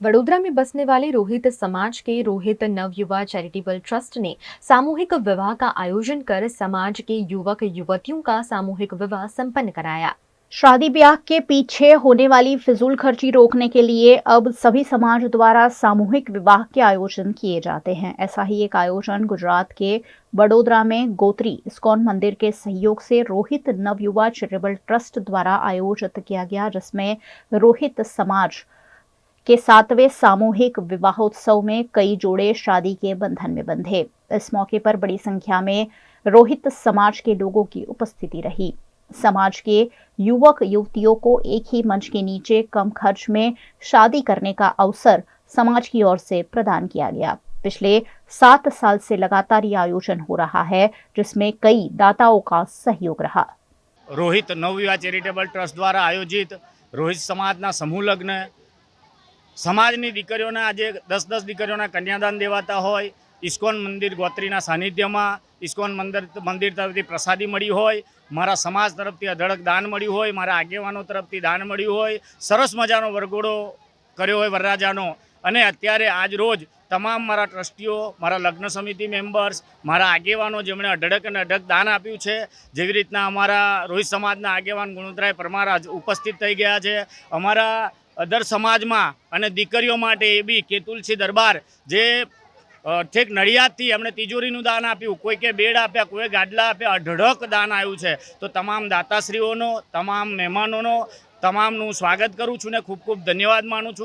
वडोदरा में बसने वाले रोहित समाज के रोहित नवयुवा चैरिटेबल ट्रस्ट ने सामूहिक विवाह का आयोजन कर समाज के युवक युवतियों का सामूहिक विवाह संपन्न कराया। शादी ब्याह के पीछे होने वाली फिजूल खर्ची रोकने के लिए अब सभी समाज द्वारा सामूहिक विवाह के आयोजन किए जाते हैं। ऐसा ही एक आयोजन गुजरात के बड़ोदरा में गोत्री इस्कॉन मंदिर के सहयोग से रोहित नवयुवा चैरिटेबल ट्रस्ट द्वारा आयोजित किया गया, जिसमें रोहित समाज के 7वें सामूहिक विवाहोत्सव में कई जोड़े शादी के बंधन में बंधे। इस मौके पर बड़ी संख्या में रोहित समाज के लोगों की उपस्थिति रही। समाज के युवक युवतियों को एक ही मंच के नीचे कम खर्च में शादी करने का अवसर समाज की ओर से प्रदान किया गया। पिछले 7 साल से लगातार ये आयोजन हो रहा है, जिसमें कई दाताओं का सहयोग रहा। रोहित नवयुवा चैरिटेबल ट्रस्ट द्वारा आयोजित रोहित समाजना समूह लग्न समाजनी दीकरीओने आजे 10-10 दीकरीओना कन्यादान देवाता होय, इस्कॉन मंदिर गोत्रीना सानिध्यमां इस्कॉन मंदिर तरफथी प्रसादी मळी होय, मारा समाज तरफथी अढळक दान मळ्युं होय, मारा आगेवानो तरफथी दान मळ्युं होय, सरस मजानो वरघोड़ो कर्यो होय वरराजानो। अने अत्यारे आज रोज तमाम मारा ट्रस्टीओ, मारा लग्न समिति मेम्बर्स, मारा आगेवानो जेमणे अढळक अने अढळक दान आप्युं छे, जेवी रीतना अमारा रोहित समाजना आगेवान गुणवंतराय परमार आज उपस्थित थई गया छे। अमारा अदर समाज में अने दीकरीओ माटे ए बी के तुलसी दरबार जे ठेक नड़ियादथी एमणे तिजोरीनुं दान आप्युं, कोई के बेड आप्या, कोई गाडला आप्या, अढळक दान आव्युं छे। तो तमाम दाताश्रीओनो, तमाम मेहमानोनो, तमामनुं स्वागत करूं छुं ने खूब खूब धन्यवाद मानुं छुं।